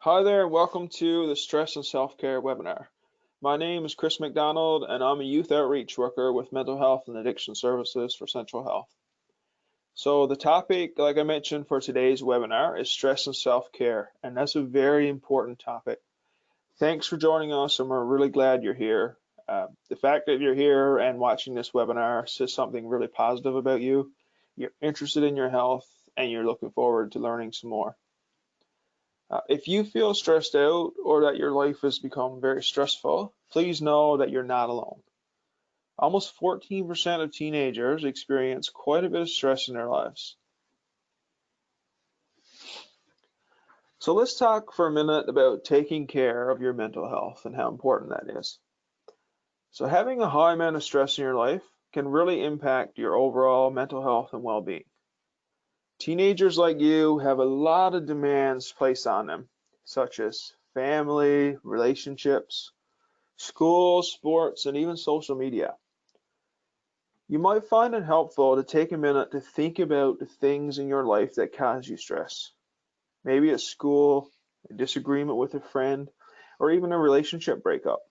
Hi there, welcome to the Stress and Self-Care webinar. My name is Chris McDonald and I'm a youth outreach worker with Mental Health and Addiction Services for Central Health. So the topic, like I mentioned for today's webinar, is stress and self-care, and that's a very important topic. Thanks for joining us, and we're really glad you're here. The fact that you're here and watching this webinar says something really positive about you. You're interested in your health and you're looking forward to learning some more. If you feel stressed out or that your life has become very stressful, please know that you're not alone. Almost 14% of teenagers experience quite a bit of stress in their lives. So let's talk for a minute about taking care of your mental health and how important that is. So having a high amount of stress in your life can really impact your overall mental health and well-being. Teenagers like you have a lot of demands placed on them, such as family, relationships, school, sports, and even social media. You might find it helpful to take a minute to think about the things in your life that cause you stress. Maybe at school, a disagreement with a friend, or even a relationship breakup.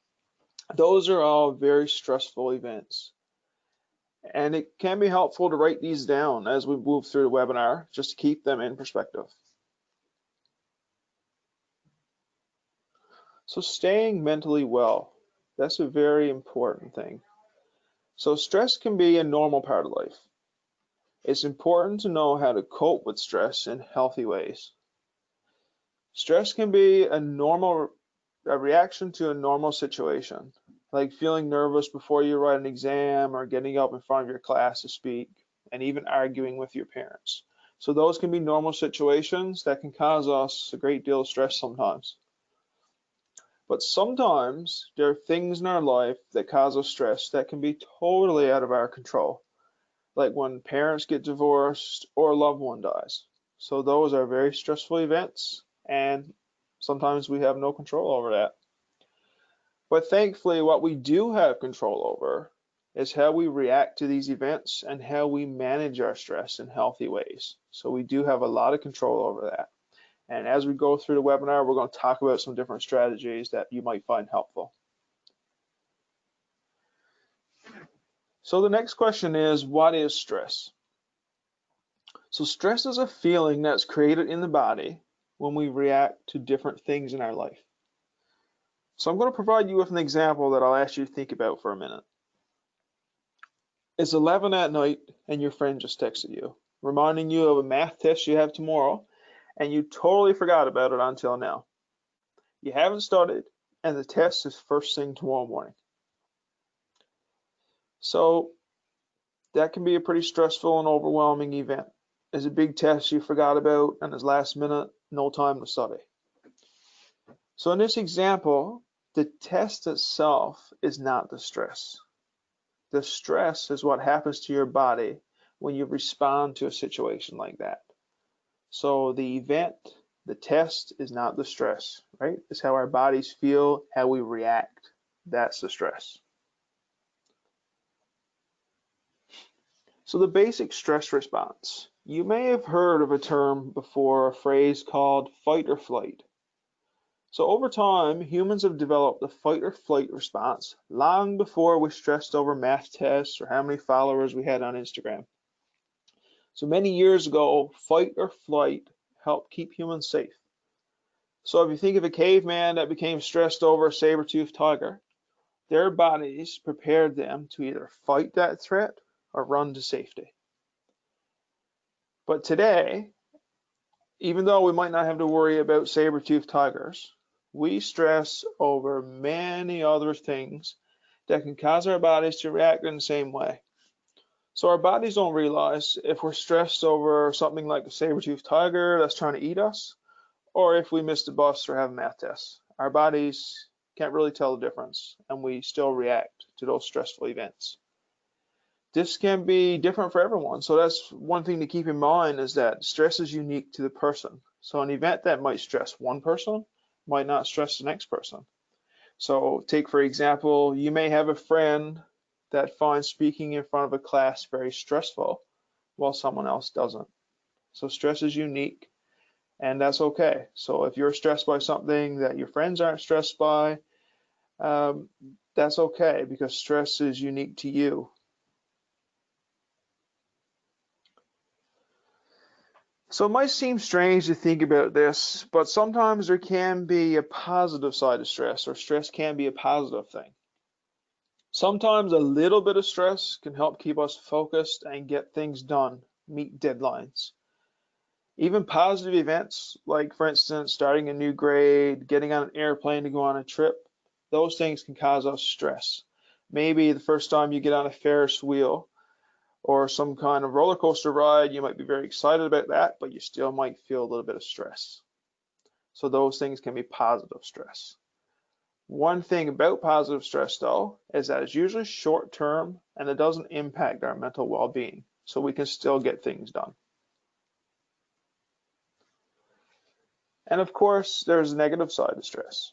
Those are all very stressful events. And it can be helpful to write these down as we move through the webinar, just to keep them in perspective. So staying mentally well, that's a very important thing. So stress can be a normal part of life. It's important to know how to cope with stress in healthy ways. Stress can be a reaction to a normal situation, like feeling nervous before you write an exam or getting up in front of your class to speak, and even arguing with your parents. So those can be normal situations that can cause us a great deal of stress sometimes. But sometimes there are things in our life that cause us stress that can be totally out of our control, like when parents get divorced or a loved one dies. So those are very stressful events, and sometimes we have no control over that. But thankfully, what we do have control over is how we react to these events and how we manage our stress in healthy ways. So we do have a lot of control over that. And as we go through the webinar, we're going to talk about some different strategies that you might find helpful. So the next question is, what is stress? So stress is a feeling that's created in the body when we react to different things in our life. So I'm going to provide you with an example that I'll ask you to think about for a minute. It's 11 at night and your friend just texted you, reminding you of a math test you have tomorrow, and you totally forgot about it until now. You haven't studied, and the test is first thing tomorrow morning. So that can be a pretty stressful and overwhelming event. It's a big test you forgot about, and it's last minute, no time to study. So in this example, the test itself is not the stress. The stress is what happens to your body when you respond to a situation like that. So the event, the test is not the stress, right? It's how our bodies feel, how we react. That's the stress. So the basic stress response. You may have heard of a term before, a phrase called fight or flight. So over time, humans have developed the fight or flight response long before we stressed over math tests or how many followers we had on Instagram. So many years ago, fight or flight helped keep humans safe. So if you think of a caveman that became stressed over a saber-toothed tiger, their bodies prepared them to either fight that threat or run to safety. But today, even though we might not have to worry about saber-toothed tigers, we stress over many other things that can cause our bodies to react in the same way. So our bodies don't realize if we're stressed over something like a saber-toothed tiger that's trying to eat us, or if we missed a bus or have a math test. Our bodies can't really tell the difference, and we still react to those stressful events. This can be different for everyone. So that's one thing to keep in mind, is that stress is unique to the person. So an event that might stress one person might not stress the next person. So take, for example, you may have a friend that finds speaking in front of a class very stressful while someone else doesn't. So stress is unique, and that's okay. So if you're stressed by something that your friends aren't stressed by, um, that's okay because stress is unique to you. So it might seem strange to think about this, but sometimes there can be a positive side of stress, or stress can be a positive thing. Sometimes a little bit of stress can help keep us focused and get things done, meet deadlines. Even positive events, like for instance, starting a new grade, getting on an airplane to go on a trip, those things can cause us stress. Maybe the first time you get on a Ferris wheel or some kind of roller coaster ride, you might be very excited about that, but you still might feel a little bit of stress. So those things can be positive stress. One thing about positive stress, though, is that it's usually short term and it doesn't impact our mental well being, so we can still get things done. And of course, there's a negative side to stress.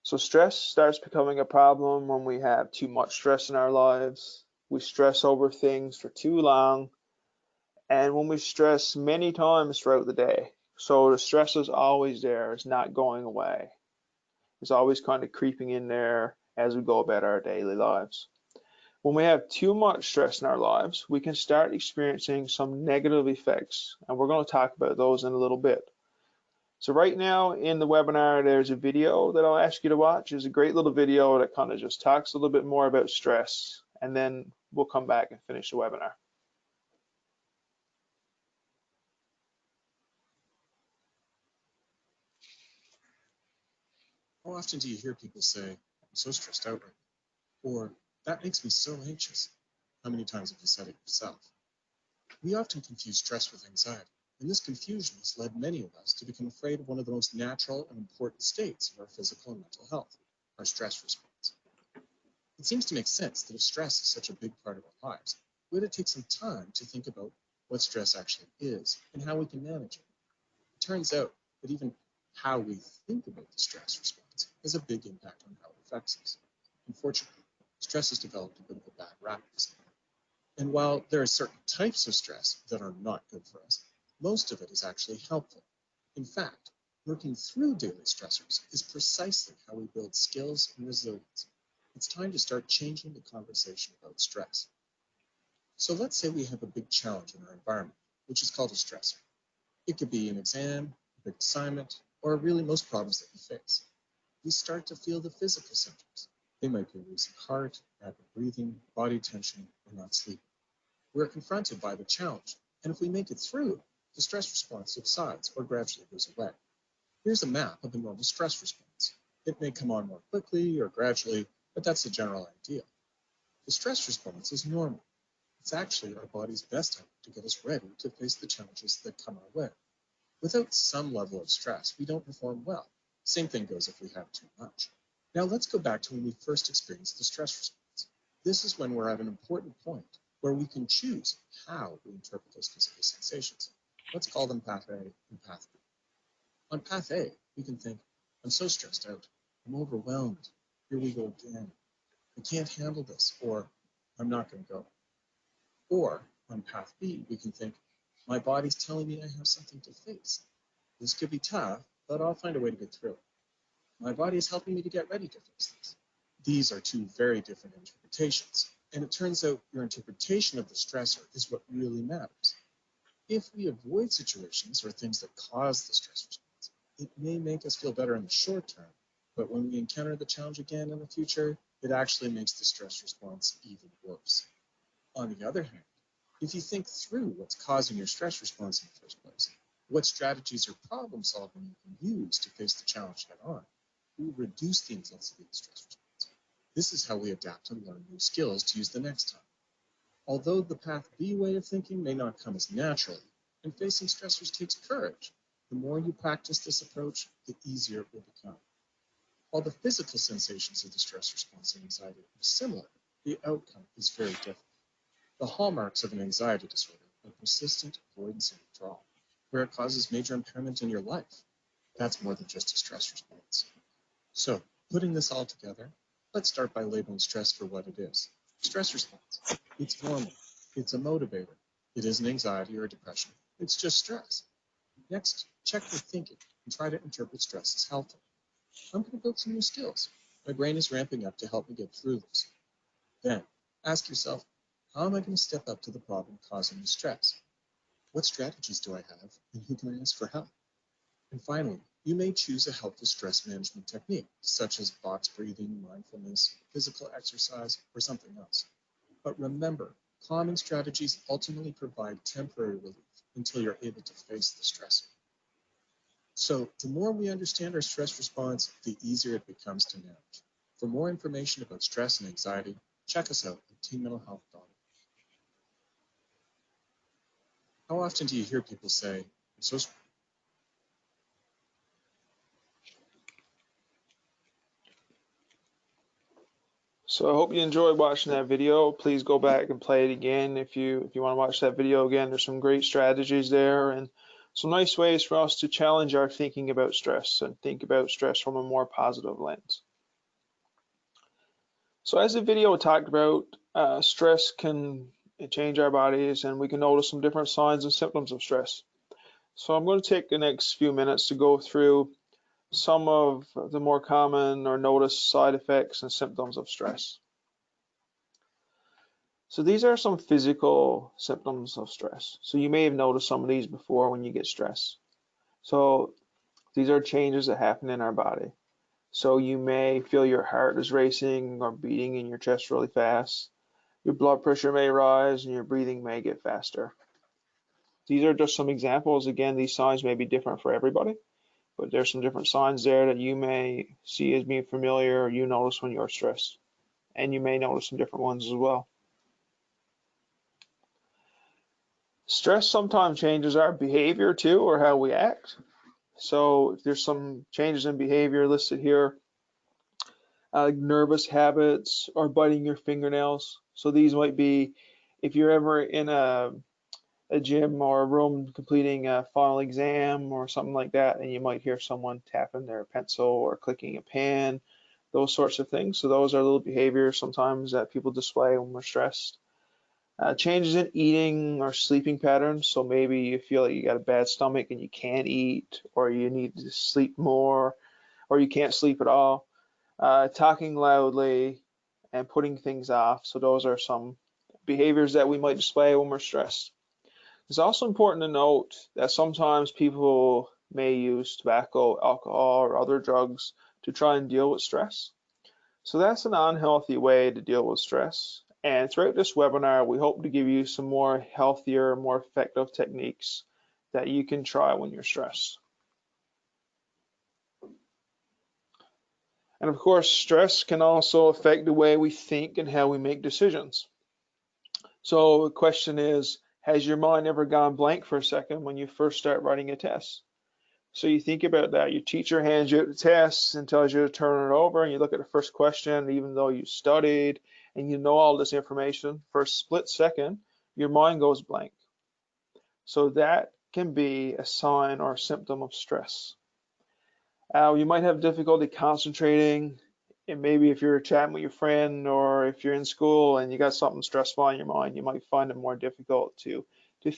So stress starts becoming a problem when we have too much stress in our lives, we stress over things for too long, and when we stress many times throughout the day. So the stress is always there, it's not going away. It's always kind of creeping in there as we go about our daily lives. When we have too much stress in our lives, we can start experiencing some negative effects, and we're going to talk about those in a little bit. So right now in the webinar, there's a video that I'll ask you to watch. It's a great little video that kind of just talks a little bit more about stress, and then we'll come back and finish the webinar. How often do you hear people say, I'm so stressed out right now? Or, that makes me so anxious. How many times have you said it yourself? We often confuse stress with anxiety, and this confusion has led many of us to become afraid of one of the most natural and important states of our physical and mental health, our stress response. It seems to make sense that if stress is such a big part of our lives, we ought to take some time to think about what stress actually is and how we can manage it. It turns out that even how we think about the stress response has a big impact on how it affects us. Unfortunately, stress has developed a bit of a bad rap recently. And while there are certain types of stress that are not good for us, most of it is actually helpful. In fact, working through daily stressors is precisely how we build skills and resilience. It's time to start changing the conversation about stress. So let's say we have a big challenge in our environment, which is called a stressor. It could be an exam, a big assignment, or really most problems that we face. We start to feel the physical symptoms. They might be racing heart, rapid breathing, body tension, or not sleeping. We're confronted by the challenge, and if we make it through, the stress response subsides or gradually goes away. Here's a map of a normal stress response. It may come on more quickly or gradually, but that's the general idea. The stress response is normal. It's actually our body's best effort to get us ready to face the challenges that come our way. Without some level of stress, we don't perform well. Same thing goes if we have too much. Now let's go back to when we first experienced the stress response. This is when we're at an important point where we can choose how we interpret those physical sensations. Let's call them path A and path B. On path A, we can think, I'm so stressed out. I'm overwhelmed. Here we go again. I can't handle this, or I'm not going to go. Or on path B, we can think, my body's telling me I have something to face. This could be tough, but I'll find a way to get through it. My body is helping me to get ready to face this. These are two very different interpretations, and it turns out your interpretation of the stressor is what really matters. If we avoid situations or things that cause the stress response, it may make us feel better in the short term, but when we encounter the challenge again in the future, it actually makes the stress response even worse. On the other hand, if you think through what's causing your stress response in the first place, what strategies or problem solving you can use to face the challenge head on, you reduce the intensity of the stress response. This is how we adapt and learn new skills to use the next time. Although the path B way of thinking may not come as naturally, and facing stressors takes courage, the more you practice this approach, the easier it will become. While the physical sensations of the stress response and anxiety are similar, the outcome is very different. The hallmarks of an anxiety disorder are persistent avoidance and withdrawal, where it causes major impairment in your life. That's more than just a stress response. So, putting this all together, let's start by labeling stress for what it is. Stress response. It's normal. It's a motivator. It isn't anxiety or depression. It's just stress. Next, Check your thinking and try to interpret stress as helpful. I'm going to build some new skills. My brain is ramping up to help me get through this. Then, ask yourself, how am I going to step up to the problem causing me stress? What strategies do I have, and who can I ask for help? And finally, you may choose a helpful stress management technique, such as box breathing, mindfulness, physical exercise, or something else. But remember, calming strategies ultimately provide temporary relief until you're able to face the stressor. So the more we understand our stress response, the easier it becomes to manage. For more information about stress and anxiety, check us out at teenmentalhealth.org. How often do you hear people say, I'm so stressed? So I hope you enjoyed watching that video. Please go back and play it again if you want to watch that video again. There's some great strategies there and some nice ways for us to challenge our thinking about stress and think about stress from a more positive lens. So as the video talked about, stress can change our bodies and we can notice some different signs and symptoms of stress. So I'm going to take the next few minutes to go through some of the more common or noticed side effects and symptoms of stress. So these are some physical symptoms of stress. So you may have noticed some of these before when you get stressed. So these are changes that happen in our body. So you may feel your heart is racing or beating in your chest really fast. Your blood pressure may rise and your breathing may get faster. These are just some examples. Again, these signs may be different for everybody, but there's some different signs there that you may see as being familiar or you notice when you're stressed. And you may notice some different ones as well. Stress sometimes changes our behavior too, or how we act. So there's some changes in behavior listed here, nervous habits or biting your fingernails. So these might be if you're ever in a gym or a room completing a final exam or something like that, and you might hear someone tapping their pencil or clicking a pen, those sorts of things. So those are little behaviors sometimes that people display when we're stressed. Changes in eating or sleeping patterns. So maybe you feel like you got a bad stomach and you can't eat, or you need to sleep more, or you can't sleep at all. Talking loudly and putting things off. So those are some behaviors that we might display when we're stressed. It's also important to note that sometimes people may use tobacco, alcohol, or other drugs to try and deal with stress. So that's an unhealthy way to deal with stress. And throughout this webinar, we hope to give you some more healthier, more effective techniques that you can try when you're stressed. And of course, stress can also affect the way we think and how we make decisions. So the question is, has your mind ever gone blank for a second when you first start writing a test? So you think about that. Your teacher hands you out the test and tells you to turn it over, and you look at the first question, even though you studied and you know all this information, for a split second, your mind goes blank. So that can be a sign or a symptom of stress. You might have difficulty concentrating, and maybe if you're chatting with your friend or if you're in school and you got something stressful on your mind, you might find it more difficult to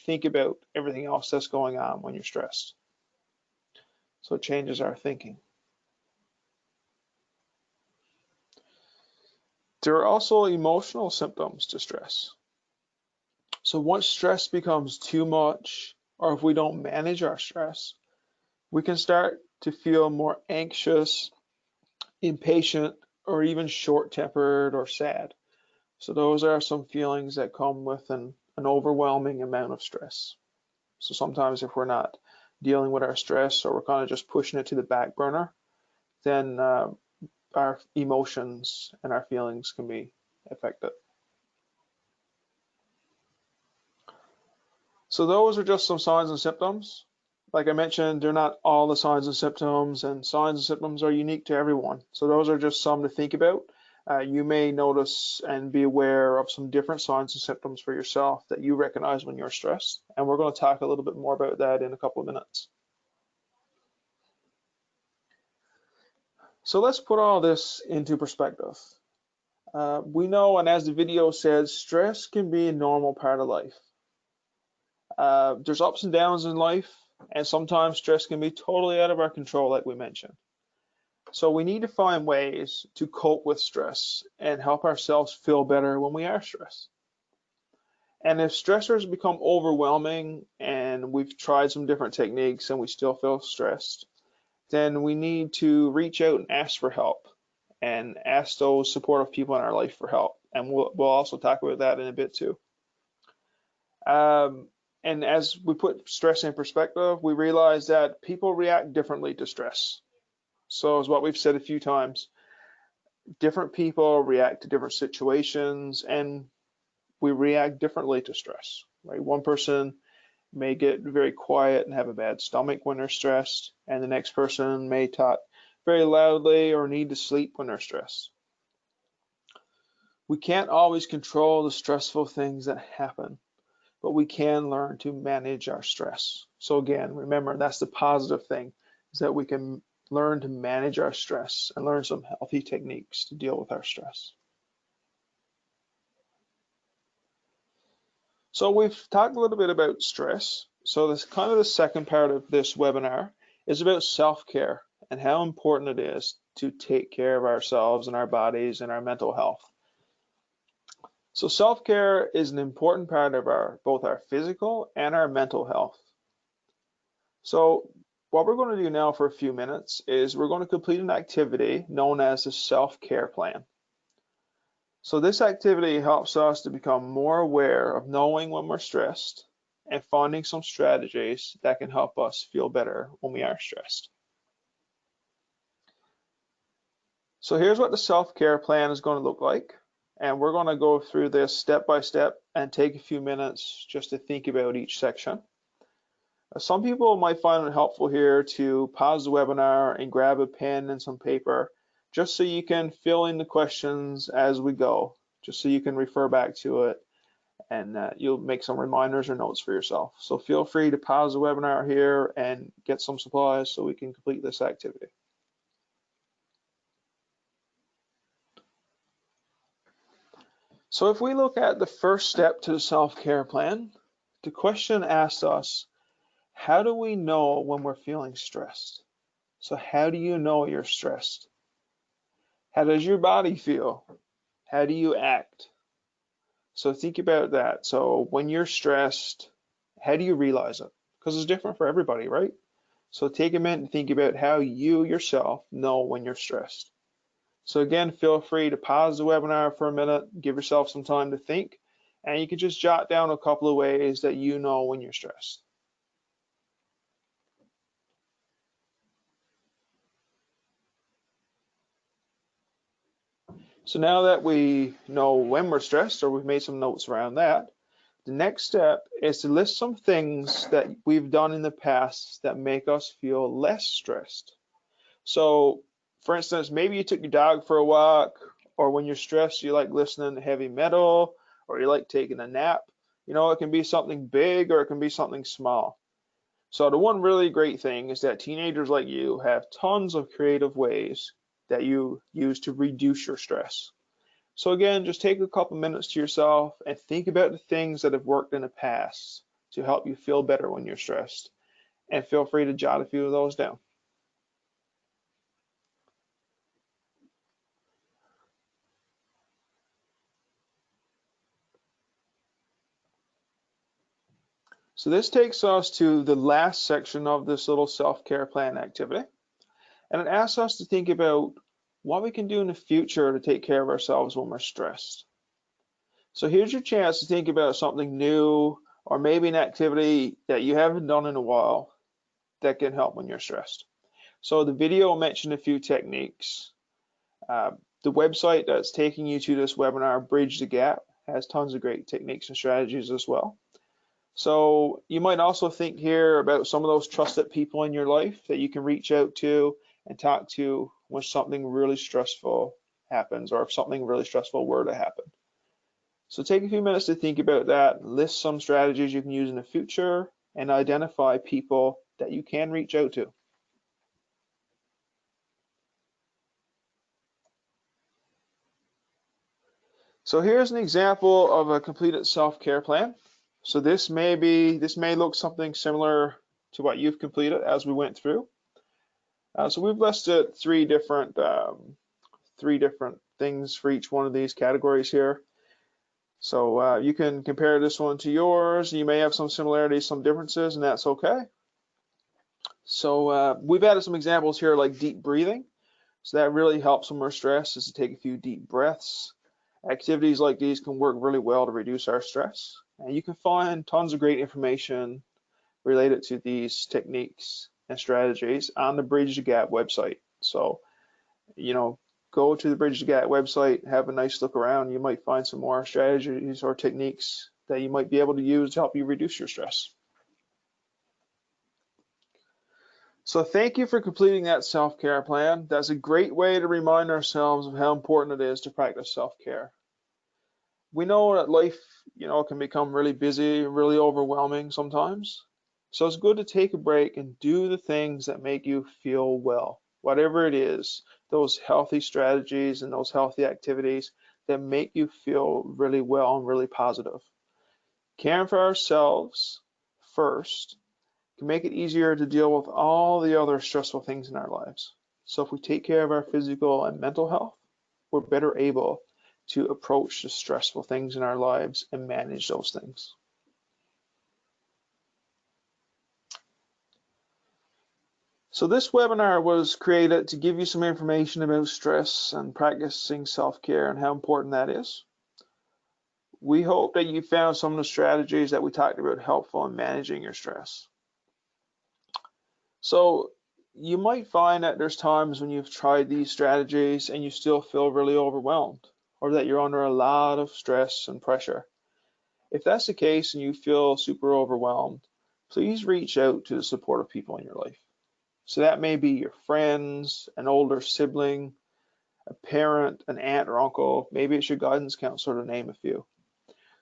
think about everything else that's going on when you're stressed. So it changes our thinking. There are also emotional symptoms to stress. So once stress becomes too much, or if we don't manage our stress, we can start to feel more anxious, impatient, or even short-tempered or sad. So those are some feelings that come with an overwhelming amount of stress. So sometimes if we're not dealing with our stress or we're kind of just pushing it to the back burner, then our emotions and our feelings can be affected. So those are just some signs and symptoms. Like I mentioned, they're not all the signs and symptoms, and signs and symptoms are unique to everyone. So those are just some to think about. You may notice and be aware of some different signs and symptoms for yourself that you recognize when you're stressed. And we're going to talk a little bit more about that in a couple of minutes. So let's put all this into perspective. We know, and as the video says, stress can be a normal part of life. There's ups and downs in life, And sometimes stress can be totally out of our control, like we mentioned. So we need to find ways to cope with stress and help ourselves feel better when we are stressed. And if stressors become overwhelming and we've tried some different techniques and we still feel stressed, then we need to reach out and ask for help and ask those supportive people in our life for help. And we'll also talk about that in a bit too. And as we put stress in perspective, we realize that people react differently to stress. So, as what we've said a few times, different people react to different situations and we react differently to stress, right? One person may get very quiet and have a bad stomach when they're stressed, and the next person may talk very loudly or need to sleep when they're stressed. We can't always control the stressful things that happen, but we can learn to manage our stress. So again, remember, that's the positive thing, is that we can learn to manage our stress and learn some healthy techniques to deal with our stress. So we've talked a little bit about stress. So this kind of the second part of this webinar is about self-care and how important it is to take care of ourselves and our bodies and our mental health. So self-care is an important part of both our physical and our mental health. So what we're going to do now for a few minutes is we're going to complete an activity known as the SelfCare Plan. So this activity helps us to become more aware of knowing when we're stressed and finding some strategies that can help us feel better when we are stressed. So here's what the self-care plan is going to look like. And we're going to go through this step by step and take a few minutes just to think about each section. Some people might find it helpful here to pause the webinar and grab a pen and some paper just so you can fill in the questions as we go, just so you can refer back to it and you'll make some reminders or notes for yourself. So feel free to pause the webinar here and get some supplies so we can complete this activity. So if we look at the first step to the self-care plan, the question asks us, how do we know when we're feeling stressed? So how do you know you're stressed? How does your body feel? How do you act? So think about that. So when you're stressed, how do you realize it? Because it's different for everybody, right? So take a minute and think about how you yourself know when you're stressed. So again, feel free to pause the webinar for a minute, give yourself some time to think, and you can just jot down a couple of ways that you know when you're stressed. So now that we know when we're stressed, or we've made some notes around that, the next step is to list some things that we've done in the past that make us feel less stressed. So, for instance, maybe you took your dog for a walk, or when you're stressed, you like listening to heavy metal, or you like taking a nap. You know, it can be something big or it can be something small. So the one really great thing is that teenagers like you have tons of creative ways that you use to reduce your stress. So again, just take a couple minutes to yourself and think about the things that have worked in the past to help you feel better when you're stressed. And feel free to jot a few of those down. So this takes us to the last section of this little self-care plan activity. And it asks us to think about what we can do in the future to take care of ourselves when we're stressed. So here's your chance to think about something new or maybe an activity that you haven't done in a while that can help when you're stressed. So the video mentioned a few techniques. The website that's taking you to this webinar, Bridge the Gap, has tons of great techniques and strategies as well. So you might also think here about some of those trusted people in your life that you can reach out to and talk to when something really stressful happens, or if something really stressful were to happen. So take a few minutes to think about that, list some strategies you can use in the future, and identify people that you can reach out to. So here's an example of a completed self-care plan. So this may look something similar to what you've completed as we went through. So we've listed three different things for each one of these categories here. So you can compare this one to yours. You may have some similarities, some differences, and that's okay. So we've added some examples here like deep breathing. So that really helps when we're stressed, is to take a few deep breaths. Activities like these can work really well to reduce our stress. And you can find tons of great information related to these techniques and strategies on the Bridge the Gap website. So, go to the Bridge the Gap website, have a nice look around. You might find some more strategies or techniques that you might be able to use to help you reduce your stress. So thank you for completing that self-care plan. That's a great way to remind ourselves of how important it is to practice self-care. We know that life, can become really busy, really overwhelming sometimes. So it's good to take a break and do the things that make you feel well, whatever it is, those healthy strategies and those healthy activities that make you feel really well and really positive. Caring for ourselves first can make it easier to deal with all the other stressful things in our lives. So if we take care of our physical and mental health, we're better able to approach the stressful things in our lives and manage those things. So this webinar was created to give you some information about stress and practicing self-care and how important that is. We hope that you found some of the strategies that we talked about helpful in managing your stress. So you might find that there's times when you've tried these strategies and you still feel really overwhelmed, or that you're under a lot of stress and pressure. If that's the case and you feel super overwhelmed, please reach out to the supportive people in your life. So that may be your friends, an older sibling, a parent, an aunt or uncle, maybe it's your guidance counselor, to name a few.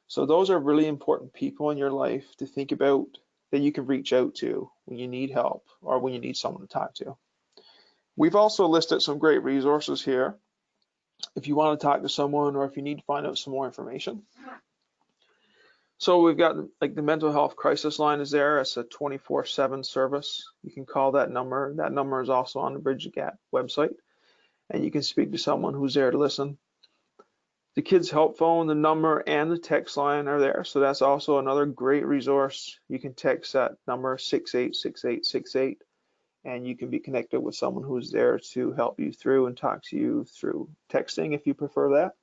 So those are really important people in your life to think about, that you can reach out to when you need help or when you need someone to talk to. We've also listed some great resources here if you want to talk to someone or if you need to find out some more information. So we've got like the mental health crisis line is there. It's a 24/7 service. You can call that number. That number is also on the Bridge the Gap website, and you can speak to someone who's there to listen. The Kids Help Phone, the number and the text line are there, so that's also another great resource. You can text that number 686868, and you can be connected with someone who's there to help you through and talk to you through texting if you prefer that.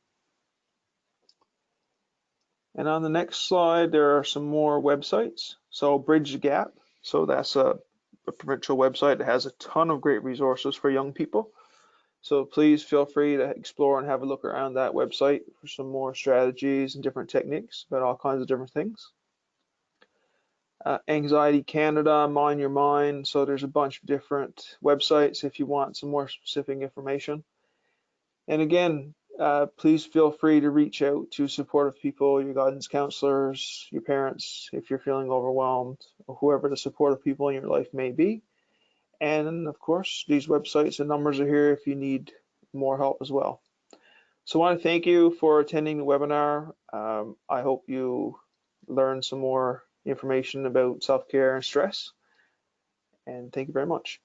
And on the next slide, there are some more websites. So Bridge the Gap, so that's a provincial website that has a ton of great resources for young people. So please feel free to explore and have a look around that website for some more strategies and different techniques about all kinds of different things. Anxiety Canada, Mind Your Mind. So there's a bunch of different websites if you want some more specific information. And again, please feel free to reach out to supportive people, your guidance counselors, your parents, if you're feeling overwhelmed, or whoever the supportive people in your life may be. And of course, these websites and numbers are here if you need more help as well. So I want to thank you for attending the webinar. I hope you learned some more information about self-care and stress. And thank you very much.